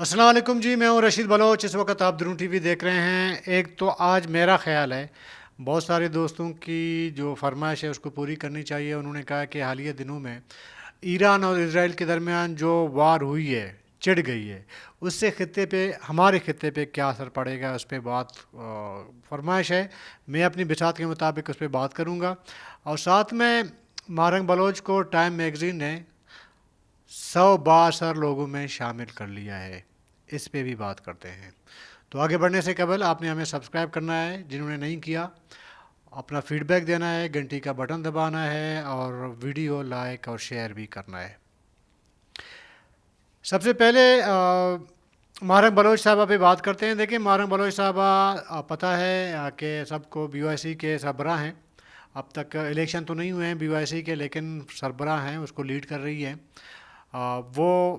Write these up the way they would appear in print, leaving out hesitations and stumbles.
السلام علیکم جی، میں ہوں رشید بلوچ۔ اس وقت آپ درون ٹی وی دیکھ رہے ہیں۔ ایک تو آج میرا خیال ہے بہت سارے دوستوں کی جو فرمائش ہے اس کو پوری کرنی چاہیے۔ انہوں نے کہا کہ حالیہ دنوں میں ایران اور اسرائیل کے درمیان جو وار ہوئی ہے، چڑھ گئی ہے، اس سے خطے پہ، ہمارے خطے پہ کیا اثر پڑے گا، اس پہ بات فرمائش ہے۔ میں اپنی بساط کے مطابق اس پہ بات کروں گا، اور ساتھ میں مارنگ بلوچ کو ٹائم میگزین نے 100 بااثر لوگوں میں شامل کر لیا ہے، اس پہ بھی بات کرتے ہیں۔ تو آگے بڑھنے سے قبل آپ نے ہمیں سبسکرائب کرنا ہے، جنہوں نے نہیں کیا اپنا فیڈ بیک دینا ہے، گھنٹی کا بٹن دبانا ہے، اور ویڈیو لائک اور شیئر بھی کرنا ہے۔ سب سے پہلے مارنگ بلوچ صاحبہ پہ بات کرتے ہیں۔ دیکھیں، مارنگ بلوچ صاحبہ پتہ ہے کہ سب کو بی وائی سی کے سربراہ ہیں۔ اب تک الیکشن تو نہیں ہوئے ہیں بی وائی سی کے، لیکن سربراہ ہیں، اس کو لیڈ کر رہی ہیں۔ وہ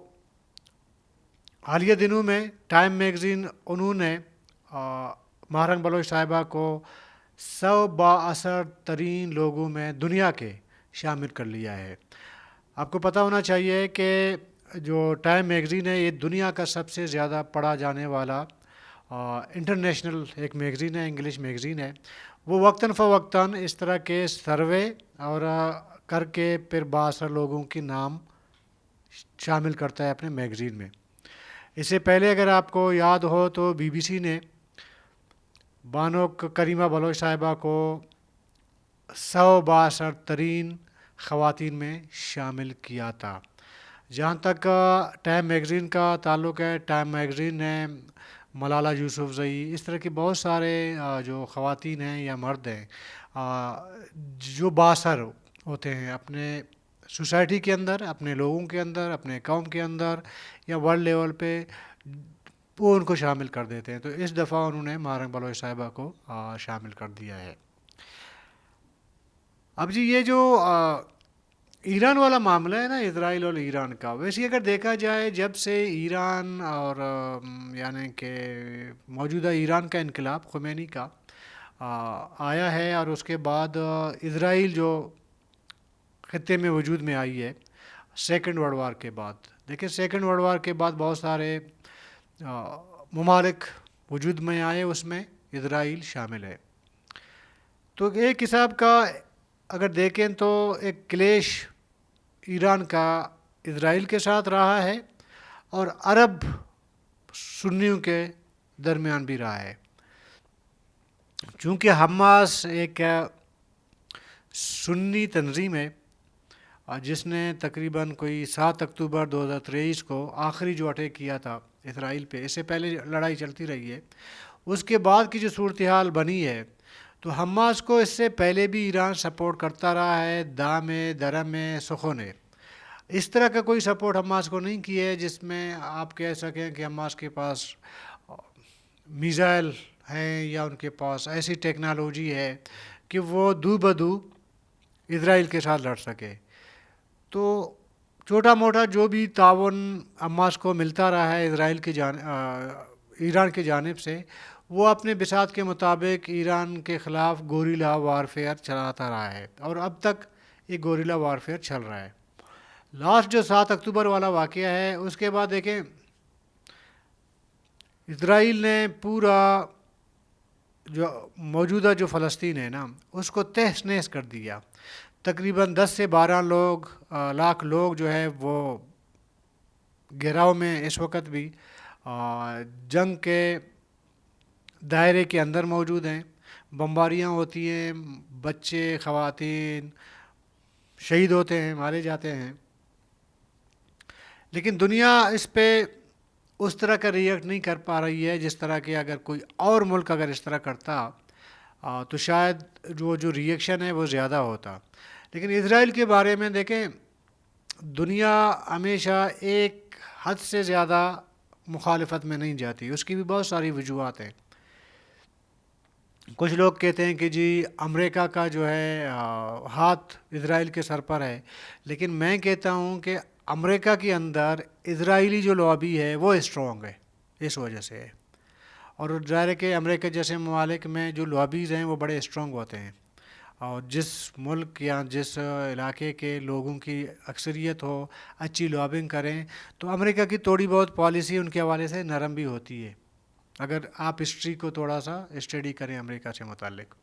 حالیہ دنوں میں ٹائم میگزین، انہوں نے مہرنگ بلوچ صاحبہ کو 100 بااثر ترین لوگوں میں دنیا کے شامل کر لیا ہے۔ آپ کو پتہ ہونا چاہیے کہ جو ٹائم میگزین ہے یہ دنیا کا سب سے زیادہ پڑھا جانے والا انٹرنیشنل ایک میگزین ہے، انگلش میگزین ہے۔ وہ وقتاً فوقتاً اس طرح کے سروے اور کر کے پھر بااثر لوگوں کے نام شامل کرتا ہے اپنے میگزین میں۔ اس سے پہلے اگر آپ کو یاد ہو تو بی بی سی نے بانو کریمہ بلوچ صاحبہ کو 100 بااثر ترین خواتین میں شامل کیا تھا۔ جہاں تک ٹائم میگزین کا تعلق ہے، ٹائم میگزین نے ملالہ یوسفزئی، اس طرح کے بہت سارے جو خواتین ہیں یا مرد ہیں جو بااثر ہوتے ہیں اپنے سوسائٹی کے اندر، اپنے لوگوں کے اندر، اپنے قوم کے اندر یا ورلڈ لیول پہ، وہ ان کو شامل کر دیتے ہیں۔ تو اس دفعہ انہوں نے مارنگ بلوچ صاحبہ کو شامل کر دیا ہے۔ اب جی، یہ جو ایران والا معاملہ ہے نا، اسرائیل اور ایران کا، ویسے اگر دیکھا جائے جب سے ایران اور یعنی کہ موجودہ ایران کا انقلاب خمینی کا آیا ہے، اور اس کے بعد اسرائیل جو خطے میں وجود میں آئی ہے سیکنڈ ورلڈ وار کے بعد، دیکھیں سیکنڈ ورلڈ وار کے بعد بہت سارے ممالک وجود میں آئے، اس میں اسرائیل شامل ہے۔ تو ایک حساب کا اگر دیکھیں تو ایک کلیش ایران کا اسرائیل کے ساتھ رہا ہے، اور عرب سنیوں کے درمیان بھی رہا ہے، چونکہ حماس ایک سنی تنظیم ہے جس نے تقریباً کوئی 7 اکتوبر 2023 کو آخری جو اٹیک کیا تھا اسرائیل پہ، اس سے پہلے لڑائی چلتی رہی ہے، اس کے بعد کی جو صورتحال بنی ہے، تو حماس کو اس سے پہلے بھی ایران سپورٹ کرتا رہا ہے، دام درم سخن ہے۔ اس طرح کا کوئی سپورٹ حماس کو نہیں کیا ہے جس میں آپ کہہ سکیں کہ حماس کے پاس میزائل ہیں یا ان کے پاس ایسی ٹیکنالوجی ہے کہ وہ دو بدو اسرائیل کے ساتھ لڑ سکے۔ تو چھوٹا موٹا جو بھی تعاون حماس کو ملتا رہا ہے اسرائیل کی ایران کی جانب سے، وہ اپنے بساط کے مطابق ایران کے خلاف گوریلا وارفیئر چلاتا رہا ہے، اور اب تک یہ گوریلا وارفیئر چل رہا ہے۔ لاسٹ جو 7 اکتوبر والا واقعہ ہے، اس کے بعد دیکھیں اسرائیل نے پورا جو موجودہ جو فلسطین ہے نا، اس کو تہس نہس کر دیا۔ تقریباً 10 سے 12 لاکھ لوگ جو ہے وہ گھیراؤ میں اس وقت بھی جنگ کے دائرے کے اندر موجود ہیں۔ بمباریاں ہوتی ہیں، بچے خواتین شہید ہوتے ہیں، مارے جاتے ہیں، لیکن دنیا اس پہ اس طرح کا ریئیکٹ نہیں کر پا رہی ہے جس طرح کہ اگر کوئی اور ملک اگر اس طرح کرتا تو شاید جو ریئیکشن ہے وہ زیادہ ہوتا۔ لیکن اسرائیل کے بارے میں دیکھیں، دنیا ہمیشہ ایک حد سے زیادہ مخالفت میں نہیں جاتی، اس کی بھی بہت ساری وجوہات ہیں۔ کچھ لوگ کہتے ہیں کہ جی امریکہ کا جو ہے ہاتھ اسرائیل کے سر پر ہے، لیکن میں کہتا ہوں کہ امریکہ کے اندر اسرائیلی جو لابی ہے وہ اسٹرانگ ہے، اس وجہ سے ہے۔ اور ظاہر ہے کہ امریکہ جیسے ممالک میں جو لابیز ہیں وہ بڑے اسٹرانگ ہوتے ہیں، اور جس ملک یا جس علاقے کے لوگوں کی اکثریت ہو اچھی لابنگ کریں تو امریکہ کی تھوڑی بہت پالیسی ان کے حوالے سے نرم بھی ہوتی ہے، اگر آپ ہسٹری کو تھوڑا سا اسٹڈی کریں امریکہ سے متعلق۔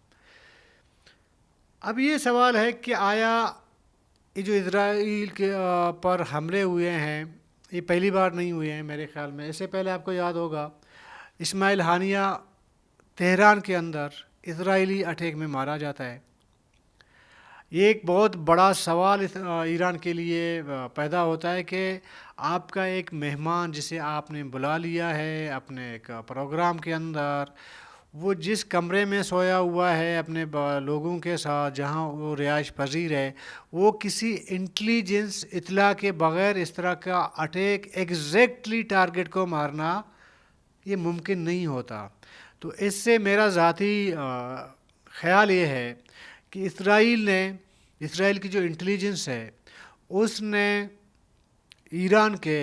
اب یہ سوال ہے کہ آیا یہ جو اسرائیل کے پر حملے ہوئے ہیں یہ پہلی بار نہیں ہوئے ہیں میرے خیال میں، اس سے پہلے آپ کو یاد ہوگا اسماعیل ہانیہ تہران کے اندر اسرائیلی اٹیک میں مارا جاتا ہے۔ یہ ایک بہت بڑا سوال ایران کے لیے پیدا ہوتا ہے کہ آپ کا ایک مہمان جسے آپ نے بلا لیا ہے اپنے ایک پروگرام کے اندر، وہ جس کمرے میں سویا ہوا ہے اپنے لوگوں کے ساتھ جہاں وہ رہائش پذیر ہے، وہ کسی انٹیلیجنس اطلاع کے بغیر اس طرح کا اٹیک ایگزیکٹلی ٹارگٹ کو مارنا یہ ممکن نہیں ہوتا۔ تو اس سے میرا ذاتی خیال یہ ہے کہ اسرائیل کی جو انٹیلیجنس ہے اس نے ایران کے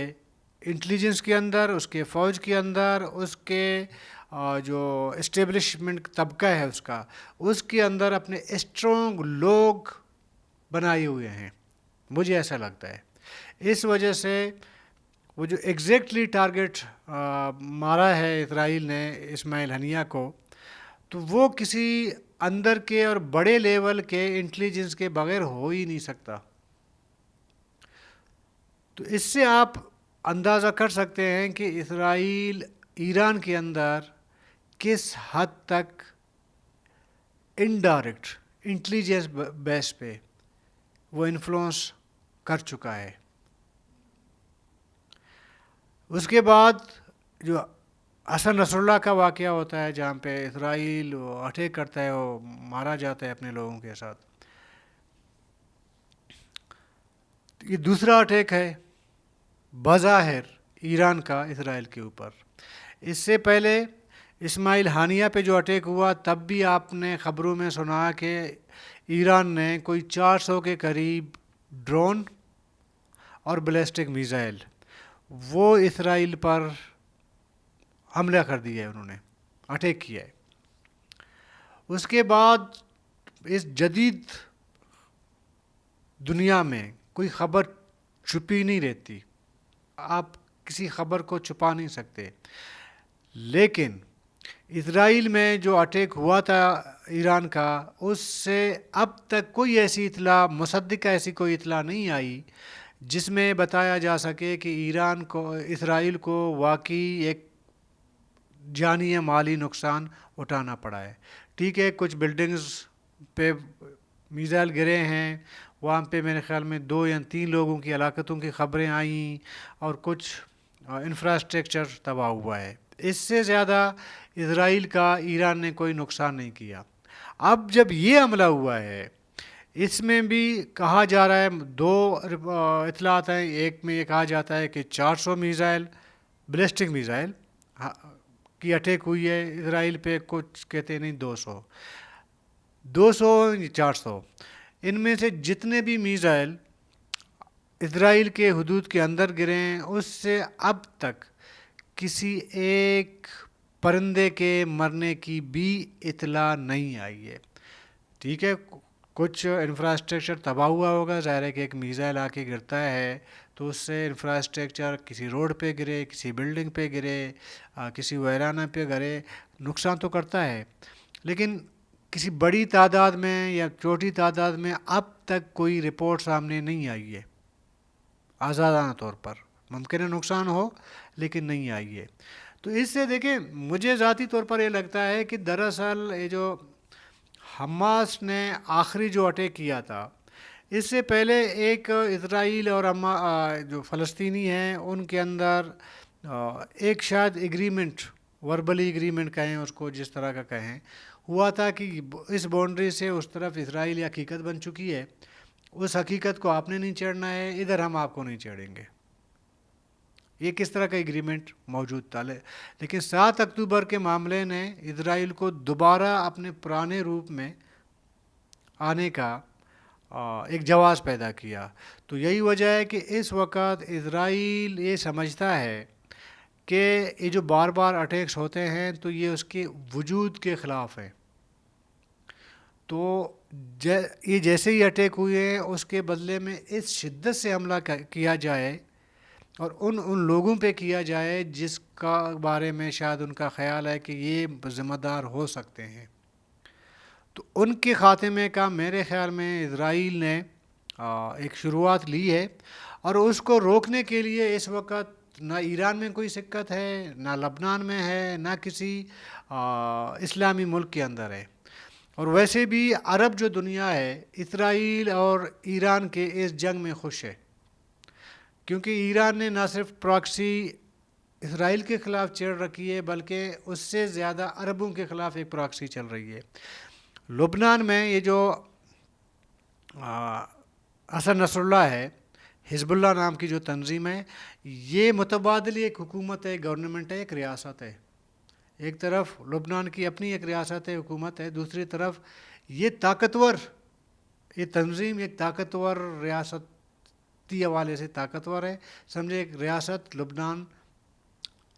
انٹیلیجنس کے اندر، اس کے فوج کے اندر، اس کے جو اسٹیبلشمنٹ طبقہ ہے اس کے اندر اپنے اسٹرانگ لوگ بنائے ہوئے ہیں، مجھے ایسا لگتا ہے۔ اس وجہ سے وہ جو ایگزیکٹلی ٹارگٹ مارا ہے اسرائیل نے اسماعیل ہنیہ کو، تو وہ کسی اندر کے اور بڑے لیول کے انٹیلیجنس کے بغیر ہو ہی نہیں سکتا۔ تو اس سے آپ اندازہ کر سکتے ہیں کہ اسرائیل ایران کے اندر کس حد تک انڈائریکٹ انٹیلیجنس بیس پہ وہ انفلوئنس کر چکا ہے۔ اس کے بعد جو حسن نصر اللہ کا واقعہ ہوتا ہے جہاں پہ اسرائیل اٹیک کرتا ہے، وہ مارا جاتا ہے اپنے لوگوں کے ساتھ، یہ دوسرا اٹیک ہے بظاہر ایران کا اسرائیل کے اوپر۔ اس سے پہلے اسماعیل ہانیہ پہ جو اٹیک ہوا تب بھی آپ نے خبروں میں سنا کہ ایران نے کوئی 400 کے قریب ڈرون اور بیلسٹک میزائل وہ اسرائیل پر حملہ کر دیا ہے، انہوں نے اٹیک کیا ہے۔ اس کے بعد اس جدید دنیا میں کوئی خبر چھپی نہیں رہتی، آپ کسی خبر کو چھپا نہیں سکتے، لیکن اسرائیل میں جو اٹیک ہوا تھا ایران کا، اس سے اب تک کوئی ایسی اطلاع مصدقہ ایسی کوئی اطلاع نہیں آئی جس میں بتایا جا سکے کہ اسرائیل کو واقعی ایک جانی یا مالی نقصان اٹھانا پڑا ہے۔ ٹھیک ہے، کچھ بلڈنگز پہ میزائل گرے ہیں، وہاں پہ میرے خیال میں 2 یا 3 لوگوں کی ہلاکتوں کی خبریں آئیں اور کچھ انفراسٹرکچر تباہ ہوا ہے۔ اس سے زیادہ اسرائیل کا ایران نے کوئی نقصان نہیں کیا۔ اب جب یہ حملہ ہوا ہے اس میں بھی کہا جا رہا ہے 2 اطلاعات ہیں، ایک میں یہ کہا جاتا ہے کہ 400 میزائل بیلسٹک میزائل کی اٹیک ہوئی ہے اسرائیل پہ، کچھ کہتے نہیں 200 400، ان میں سے جتنے بھی میزائل اسرائیل کے حدود کے اندر گرے ہیں اس سے اب تک کسی ایک پرندے کے مرنے کی بھی اطلاع نہیں آئی ہے۔ ٹھیک ہے، کچھ انفراسٹرکچر تباہ ہوا ہوگا، ظاہر ہے کہ ایک میزائل آ کے گرتا ہے تو اس سے انفراسٹرکچر کسی روڈ پہ گرے، کسی بلڈنگ پہ گرے، کسی ویرانہ پہ گرے، نقصان تو کرتا ہے، لیکن کسی بڑی تعداد میں یا چھوٹی تعداد میں اب تک کوئی رپورٹ سامنے نہیں آئی ہے آزادانہ طور پر۔ ممکن ہے نقصان ہو لیکن نہیں آئی ہے۔ تو اس سے دیکھیں مجھے ذاتی طور پر یہ لگتا ہے کہ دراصل یہ جو حماس نے آخری جو اٹیک کیا تھا، اس سے پہلے ایک اسرائیل اور جو فلسطینی ہیں ان کے اندر ایک شاید ایگریمنٹ، وربلی ایگریمنٹ کہیں اس کو، جس طرح کا کہیں، ہوا تھا کہ اس باؤنڈری سے اس طرف اسرائیل حقیقت بن چکی ہے، اس حقیقت کو آپ نے نہیں چھیڑنا ہے، ادھر ہم آپ کو نہیں چھیڑیں گے۔ یہ کس طرح کا ایگریمنٹ موجود تھا، لیکن 7 اکتوبر کے معاملے نے اسرائیل کو دوبارہ اپنے پرانے روپ میں آنے کا ایک جواز پیدا کیا۔ تو یہی وجہ ہے کہ اس وقت اسرائیل یہ سمجھتا ہے کہ یہ جو بار بار اٹیکس ہوتے ہیں تو یہ اس کے وجود کے خلاف ہیں۔ تو یہ جیسے ہی اٹیک ہوئے ہیں اس کے بدلے میں اس شدت سے حملہ کیا جائے اور ان لوگوں پہ کیا جائے جس کا بارے میں شاید ان کا خیال ہے کہ یہ ذمہ دار ہو سکتے ہیں، تو ان کے خاتمے کا میرے خیال میں اسرائیل نے ایک شروعات لی ہے، اور اس کو روکنے کے لیے اس وقت نہ ایران میں کوئی شکت ہے، نہ لبنان میں ہے، نہ کسی اسلامی ملک کے اندر ہے۔ اور ویسے بھی عرب جو دنیا ہے اسرائیل اور ایران کے اس جنگ میں خوش ہے، کیونکہ ایران نے نہ صرف پراکسی اسرائیل کے خلاف چھیڑ رکھی ہے بلکہ اس سے زیادہ عربوں کے خلاف ایک پراکسی چل رہی ہے۔ لبنان میں یہ جو حسن نصر اللہ ہے، حزب اللہ نام کی جو تنظیم ہے، یہ متبادل ایک حکومت ہے، گورنمنٹ ہے، ایک ریاست ہے۔ ایک طرف لبنان کی اپنی ایک ریاست ہے، حکومت ہے، دوسری طرف یہ تنظیم ایک طاقتور ریاستی حوالے سے طاقتور ہے، سمجھے ایک ریاست لبنان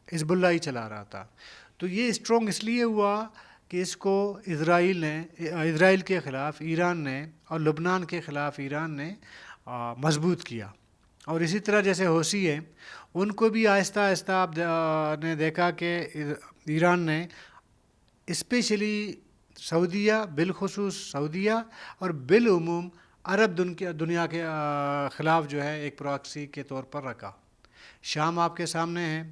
حزب اللہ ہی چلا رہا تھا۔ تو یہ اسٹرانگ اس لیے ہوا کہ اس کو اسرائیل کے خلاف ایران نے اور لبنان کے خلاف ایران نے مضبوط کیا۔ اور اسی طرح جیسے حوثی ہیں، ان کو بھی آہستہ آہستہ آپ نے دیکھا کہ ایران نے اسپیشلی سعودیہ، بالخصوص سعودیہ اور بالعموم عرب دنیا کے خلاف جو ہے ایک پراکسی کے طور پر رکھا۔ شام آپ کے سامنے ہے،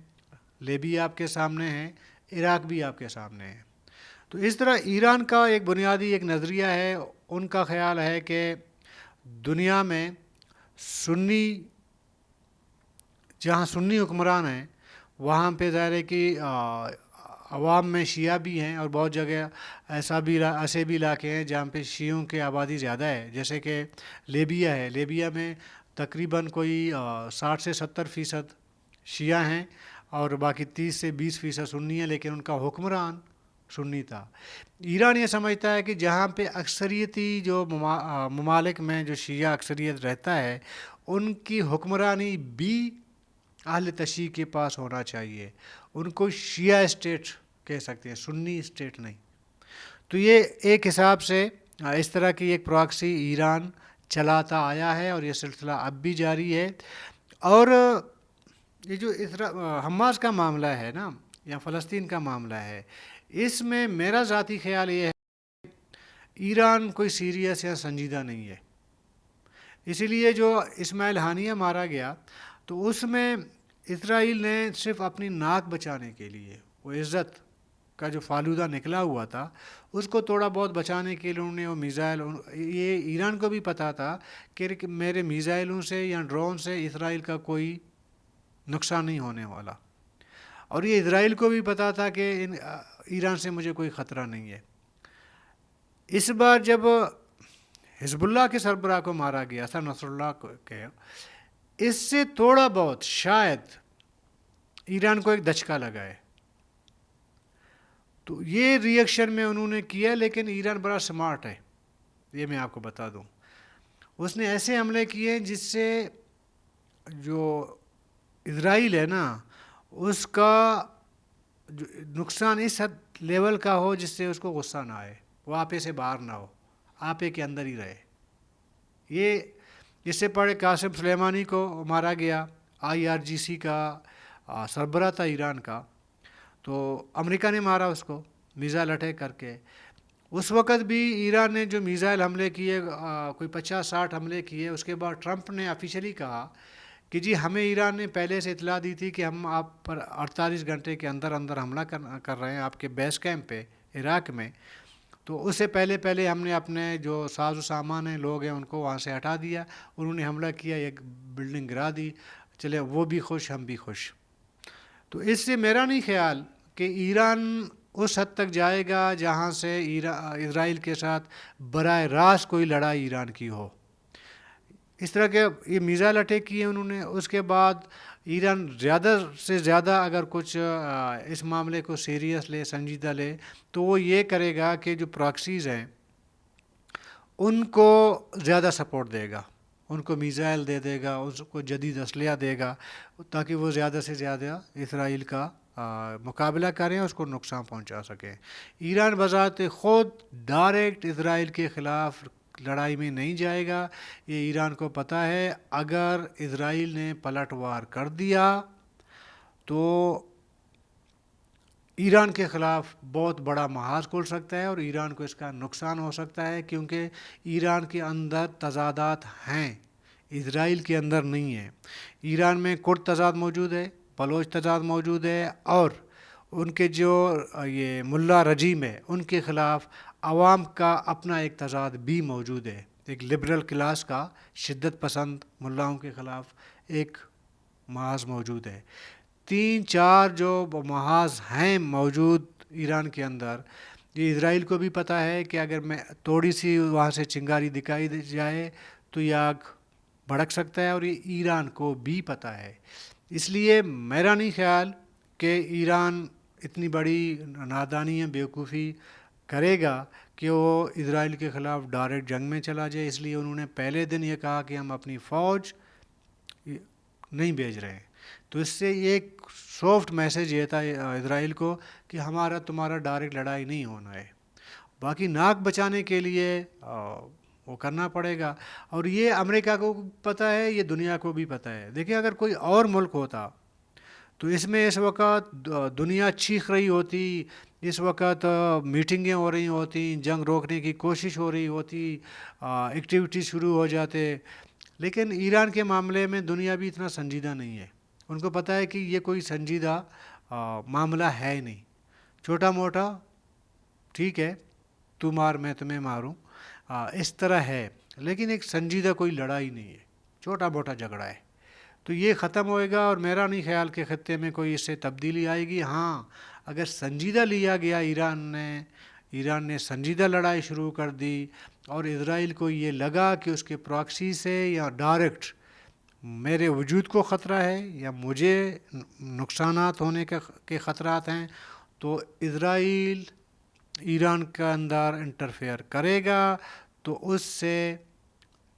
لیبیا آپ کے سامنے ہے، عراق بھی آپ کے سامنے ہے۔ تو اس طرح ایران کا ایک بنیادی ایک نظریہ ہے، ان کا خیال ہے کہ دنیا میں جہاں سنی حکمران ہیں وہاں پہ ظاہر ہے کہ عوام میں شیعہ بھی ہیں، اور بہت جگہ ایسے بھی علاقے ہیں جہاں پہ شیعوں کی آبادی زیادہ ہے، جیسے کہ لیبیا ہے۔ لیبیا میں تقریباً کوئی 60 سے 70% شیعہ ہیں اور باقی 30 سے 20% سنی ہیں، لیکن ان کا حکمران سنی تھا۔ ایران یہ سمجھتا ہے کہ جہاں پہ اکثریتی جو ممالک میں جو شیعہ اکثریت رہتا ہے ان کی حکمرانی بھی اہل تشیع کے پاس ہونا چاہیے، ان کو شیعہ اسٹیٹ کہہ سکتے ہیں، سنی اسٹیٹ نہیں۔ تو یہ ایک حساب سے اس طرح کی ایک پراکسی ایران چلاتا آیا ہے اور یہ سلسلہ اب بھی جاری ہے۔ اور یہ جو حماس کا معاملہ ہے نا، یا فلسطین کا معاملہ ہے، اس میں میرا ذاتی خیال یہ ہے ایران کوئی سیریس یا سنجیدہ نہیں ہے۔ اسی لیے جو اسماعیل ہانیہ مارا گیا تو اس میں اسرائیل نے صرف اپنی ناک بچانے کے لیے، وہ عزت کا جو فالودہ نکلا ہوا تھا اس کو تھوڑا بہت بچانے کے لیے انہوں نے وہ میزائل، یہ ایران کو بھی پتہ تھا کہ میرے میزائلوں سے یا ڈرون سے اسرائیل کا کوئی نقصان نہیں ہونے والا، اور یہ اسرائیل کو بھی پتہ تھا کہ ایران سے مجھے کوئی خطرہ نہیں ہے۔ اس بار جب حزب اللہ کے سربراہ کو مارا گیا حسن نصر اللہ کو، اس سے تھوڑا بہت شاید ایران کو ایک دھچکا لگا ہے، تو یہ ری ایکشن میں انہوں نے کیا، لیکن ایران بڑا سمارٹ ہے، یہ میں آپ کو بتا دوں۔ اس نے ایسے حملے کیے جس سے جو اسرائیل ہے نا اس کا جو نقصان اس حد لیول کا ہو جس سے اس کو غصہ نہ آئے، وہ آپے سے باہر نہ ہو، آپے کے اندر ہی رہے۔ یہ اس سے پہلے قاسم سلیمانی کو مارا گیا، IRGC کا سربراہ تھا ایران کا، تو امریکہ نے مارا اس کو میزائل اٹیک کر کے۔ اس وقت بھی ایران نے جو میزائل حملے کیے، کوئی 50-60 حملے کیے، اس کے بعد ٹرمپ نے آفیشلی کہا کہ جی ہمیں ایران نے پہلے سے اطلاع دی تھی کہ ہم آپ پر 48 گھنٹے کے اندر حملہ کر رہے ہیں آپ کے بیس کیمپ پہ عراق میں، تو اس سے پہلے ہم نے اپنے جو ساز و سامان ہیں، لوگ ہیں، ان کو وہاں سے ہٹا دیا، انہوں نے حملہ کیا، ایک بلڈنگ گرا دی، چلے وہ بھی خوش ہم بھی خوش۔ تو اس سے میرا نہیں خیال کہ ایران اس حد تک جائے گا جہاں سے اسرائیل کے ساتھ براہ راست کوئی لڑائی ایران کی ہو۔ اس طرح کے یہ میزائل اٹیک کیے انہوں نے، اس کے بعد ایران زیادہ سے زیادہ اگر کچھ اس معاملے کو سیریس لے، سنجیدہ لے، تو وہ یہ کرے گا کہ جو پراکسیز ہیں ان کو زیادہ سپورٹ دے گا، ان کو میزائل دے گا، اس کو جدید اسلحہ دے گا، تاکہ وہ زیادہ سے زیادہ اسرائیل کا مقابلہ کریں، اس کو نقصان پہنچا سکیں۔ ایران بذات خود ڈائریکٹ اسرائیل کے خلاف لڑائی میں نہیں جائے گا۔ یہ ایران کو پتہ ہے اگر اسرائیل نے پلٹ وار کر دیا تو ایران کے خلاف بہت بڑا محاذ کھل سکتا ہے اور ایران کو اس کا نقصان ہو سکتا ہے، کیونکہ ایران کے اندر تضادات ہیں، اسرائیل کے اندر نہیں ہے۔ ایران میں کرد تضاد موجود ہے، بلوچ تضاد موجود ہے، اور ان کے جو یہ ملا رجیم ہے ان کے خلاف عوام کا اپنا ایک تضاد بھی موجود ہے۔ ایک لبرل کلاس کا شدت پسند ملاؤں کے خلاف ایک محاذ موجود ہے۔ 3-4 جو محاذ ہیں موجود ایران کے اندر، یہ اسرائیل کو بھی پتہ ہے کہ اگر میں تھوڑی سی وہاں سے چنگاری دکھائی جائے تو یہ آگ بھڑک سکتا ہے، اور یہ ایران کو بھی پتہ ہے۔ اس لیے میرا نہیں خیال کہ ایران اتنی بڑی نادانی یا بیوقوفی کرے گا کہ وہ اسرائیل کے خلاف ڈائریکٹ جنگ میں چلا جائے۔ اس لیے انہوں نے پہلے دن یہ کہا کہ ہم اپنی فوج نہیں بھیج رہے ہیں۔ تو اس سے ایک سافٹ میسیج یہ تھا اسرائیل کو کہ ہمارا تمہارا ڈائریکٹ لڑائی نہیں ہونا ہے، باقی ناک بچانے کے لیے وہ کرنا پڑے گا۔ اور یہ امریکہ کو پتہ ہے، یہ دنیا کو بھی پتہ ہے۔ دیکھیں اگر کوئی اور ملک ہوتا تو اس میں اس وقت دنیا چیخ رہی ہوتی، اس وقت میٹنگیں ہو رہی ہوتی، جنگ روکنے کی کوشش ہو رہی ہوتی، ایکٹیویٹی شروع ہو جاتے۔ لیکن ایران کے معاملے میں دنیا بھی اتنا سنجیدہ نہیں ہے۔ ان کو پتہ ہے کہ یہ کوئی سنجیدہ معاملہ ہے نہیں، چھوٹا موٹا ٹھیک ہے تو مار میں تمہیں ماروں اس طرح ہے، لیکن ایک سنجیدہ کوئی لڑائی نہیں ہے، چھوٹا موٹا جھگڑا ہے۔ تو یہ ختم ہوئے گا، اور میرا نہیں خیال کہ خطے میں کوئی اس سے تبدیلی آئے گی۔ ہاں اگر سنجیدہ لیا گیا، ایران نے سنجیدہ لڑائی شروع کر دی اور اسرائیل کو یہ لگا کہ اس کے پراکسی سے یا ڈائریکٹ میرے وجود کو خطرہ ہے یا مجھے نقصانات ہونے کے خطرات ہیں، تو اسرائیل ایران کے اندر انٹرفیئر کرے گا، تو اس سے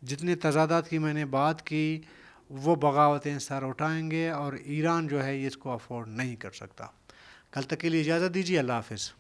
جتنے تضادات کی میں نے بات کی وہ بغاوتیں سر اٹھائیں گے، اور ایران جو ہے اس کو افورڈ نہیں کر سکتا۔ کل تک کے لیے اجازت دیجیے، اللہ حافظ۔